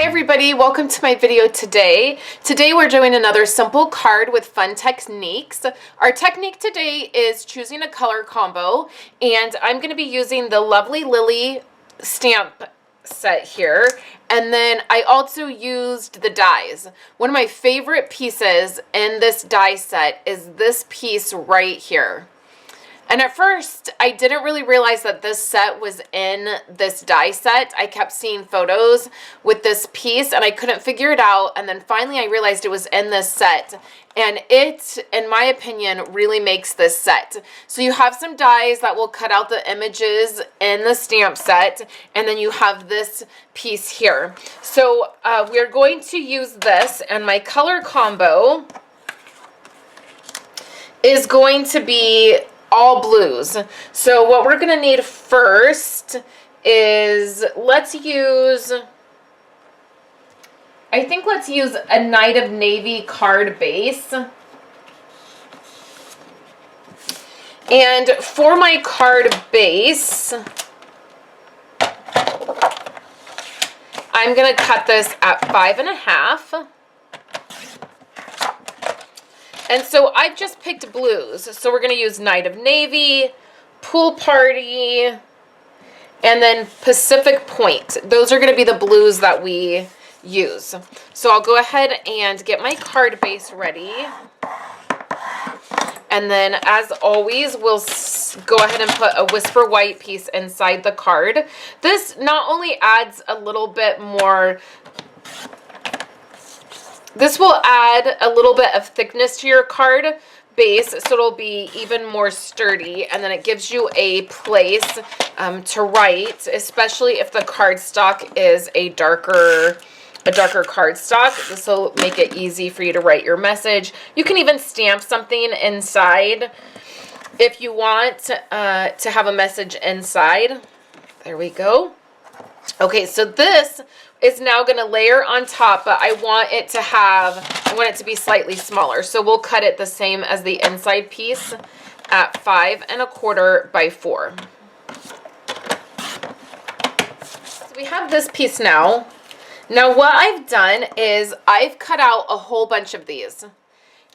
everybody, welcome to my video today. Today we're doing another simple card with fun techniques. Our technique today is choosing a color combo, and I'm going to be using the Lovely Lily stamp set here, and then I also used the dies. One of my favorite pieces in this die set is this piece right here. And at first, I didn't really realize that this set was in this die set. I kept seeing photos with this piece, and I couldn't figure it out. And then finally, I realized it was in this set. And it, in my opinion, really makes this set. So you have some dies that will cut out the images in the stamp set. And then you have this piece here. So we're going to use this, and my color combo is going to be all blues. So what we're gonna need first is, let's use a Night of Navy card base. And for my card base, I'm gonna cut this at 5.5. And so I've just picked blues. So we're going to use Night of Navy, Pool Party, and then Pacific Point. Those are going to be the blues that we use. So I'll go ahead and get my card base ready. And then, as always, we'll go ahead and put a Whisper White piece inside the card. This not only adds a little bit more, this will add a little bit of thickness to your card base, so it'll be even more sturdy, and then it gives you a place to write, especially if the cardstock is a darker cardstock. This will make it easy for you to write your message. You can even stamp something inside if you want to have a message inside. There we go. Okay, so this is now going to layer on top, but I want it to be slightly smaller. So we'll cut it the same as the inside piece at 5.25 by 4. So we have this piece now. Now what I've done is I've cut out a whole bunch of these.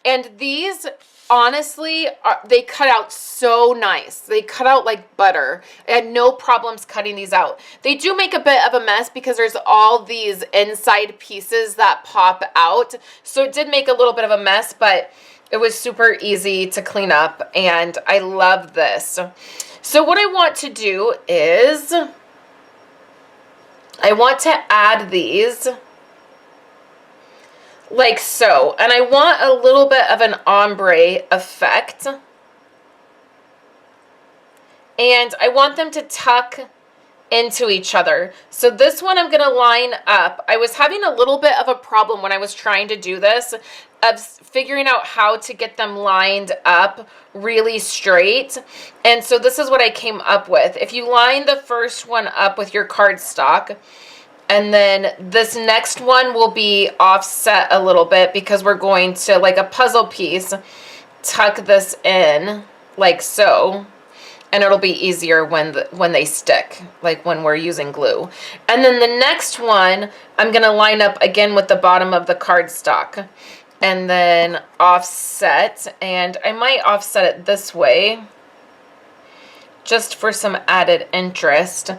And these, honestly, they cut out so nice. They cut out like butter. I had no problems cutting these out. They do make a bit of a mess because there's all these inside pieces that pop out. So it did make a little bit of a mess, but it was super easy to clean up, and I love this. So what I want to do is I want to add these like so, and I want a little bit of an ombre effect, and I want them to tuck into each other. So this one I'm going to line up. I was having a little bit of a problem when I was trying to do this, of figuring out how to get them lined up really straight, and so this is what I came up with. If you line the first one up with your cardstock, and then this next one will be offset a little bit because we're going to, like a puzzle piece, tuck this in like so. And it'll be easier when they stick, like when we're using glue. And then the next one, I'm going to line up again with the bottom of the cardstock. And then offset. And I might offset it this way, just for some added interest.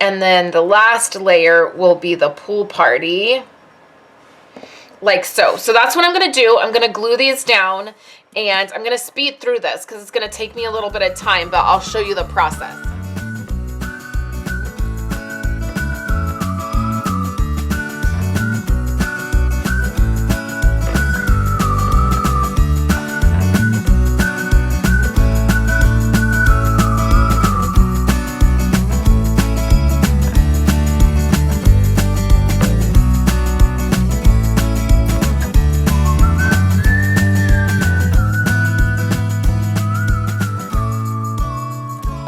And then the last layer will be the Pool Party, like so. So that's what I'm going to do. I'm going to glue these down, and I'm going to speed through this because it's going to take me a little bit of time, but I'll show you the process.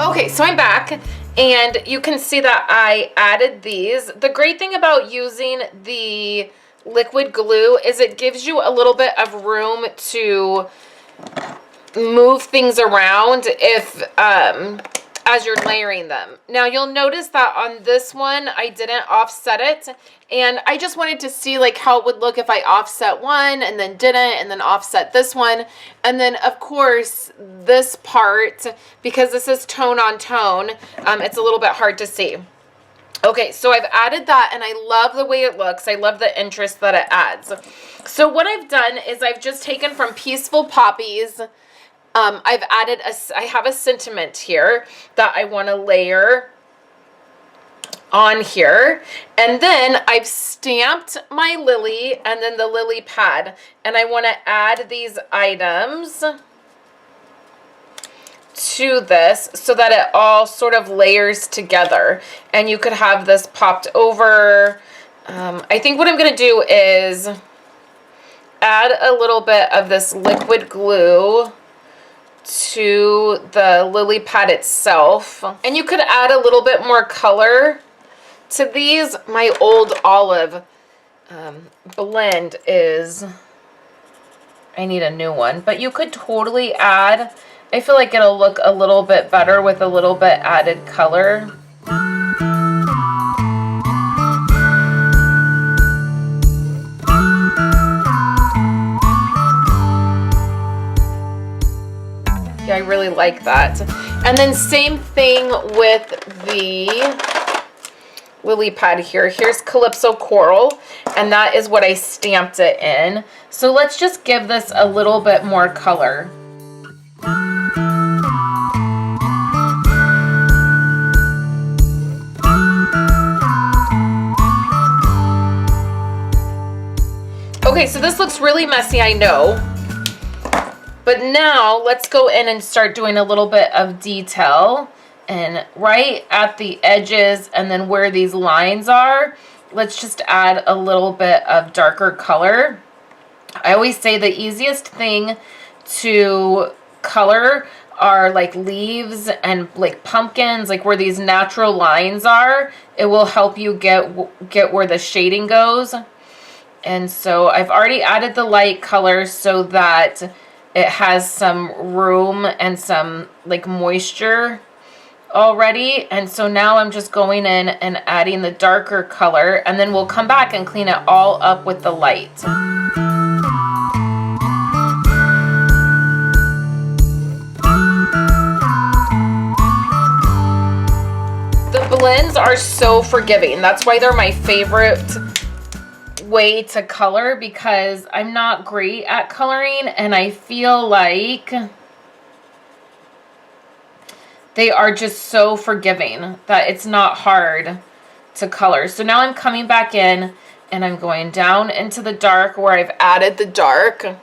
Okay, so I'm back, and you can see that I added these. The great thing about using the liquid glue is it gives you a little bit of room to move things around if as you're layering them. Now you'll notice that on this one, I didn't offset it, and I just wanted to see like how it would look if I offset one and then didn't, and then offset this one. And then of course this part, because this is tone on tone, it's a little bit hard to see. Okay, so I've added that, and I love the way it looks. I love the interest that it adds. So what I've done is I've just taken from Peaceful Poppies. I've added I have a sentiment here that I want to layer on here. And then I've stamped my lily and then the lily pad. And I want to add these items to this so that it all sort of layers together. And you could have this popped over. I think what I'm going to do is add a little bit of this liquid glue to the lily pad itself. And you could add a little bit more color to these. My old olive blend is, I need a new one, but you could totally add, I feel like it'll look a little bit better with a little bit added color. Yeah, I really like that. And then same thing with the lily pad here. Here's Calypso Coral, and that is what I stamped it in. So let's just give this a little bit more color. Okay, so this looks really messy, I know. But now let's go in and start doing a little bit of detail. And right at the edges and then where these lines are, let's just add a little bit of darker color. I always say the easiest thing to color are like leaves and like pumpkins, like where these natural lines are. It will help you get where the shading goes. And so I've already added the light color so that it has some room and some like moisture already. And so now I'm just going in and adding the darker color, and then we'll come back and clean it all up with the light. The blends are so forgiving. That's why they're my favorite way to color, because I'm not great at coloring, and I feel like they are just so forgiving that it's not hard to color. So now I'm coming back in and I'm going down into the dark where I've added the dark. I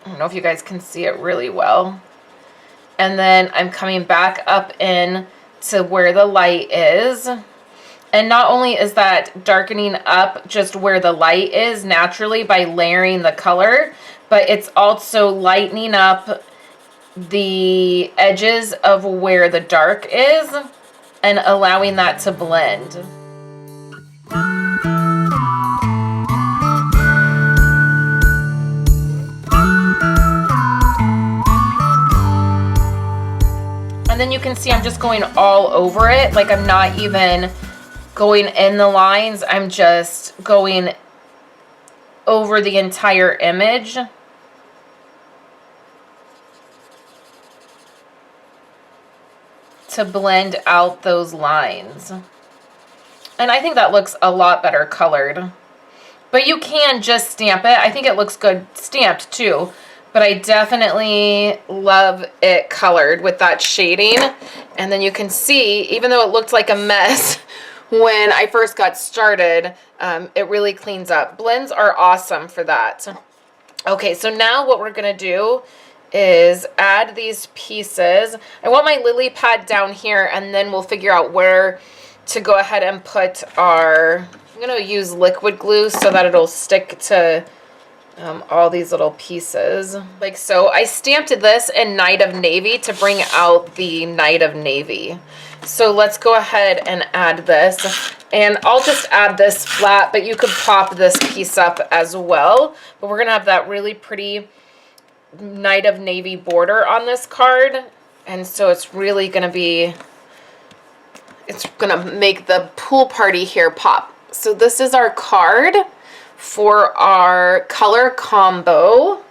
don't know if you guys can see it really well. And then I'm coming back up in to where the light is. And not only is that darkening up just where the light is naturally by layering the color, but it's also lightening up the edges of where the dark is and allowing that to blend. And then you can see I'm just going all over it, like I'm not even going in the lines, I'm just going over the entire image. To blend out those lines. And I think that looks a lot better colored. But you can just stamp it. I think it looks good stamped too. But I definitely love it colored with that shading. And then you can see, even though it looked like a mess when I first got started, it really cleans up. Blends are awesome for that. Okay, so now what we're gonna do is add these pieces. I want my lily pad down here, and then we'll figure out where to go ahead and put our, I'm gonna use liquid glue so that it'll stick to all these little pieces. Like so. I stamped this in Night of Navy to bring out the Night of Navy. So let's go ahead and add this. And I'll just add this flat, but you could pop this piece up as well. But we're gonna have that really pretty Night of Navy border on this card. And so it's really gonna be It's gonna make the pool party here pop. So this is our card for our color combo.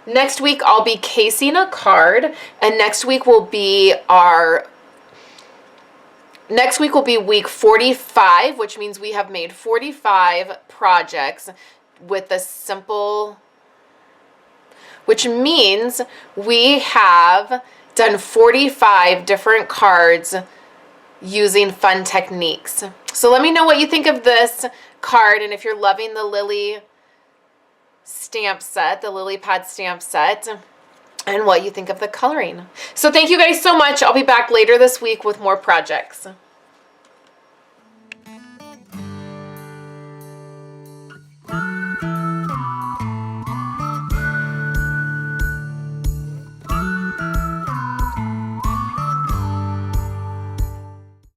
Next week I'll be casing a card, and next week will be week 45, which means we have made 45 projects with a simple, which means we have done 45 different cards using fun techniques. So let me know what you think of this card, and if you're loving the Lily stamp set, the Lily Pad stamp set, and what you think of the coloring. So thank you guys so much. I'll be back later this week with more projects.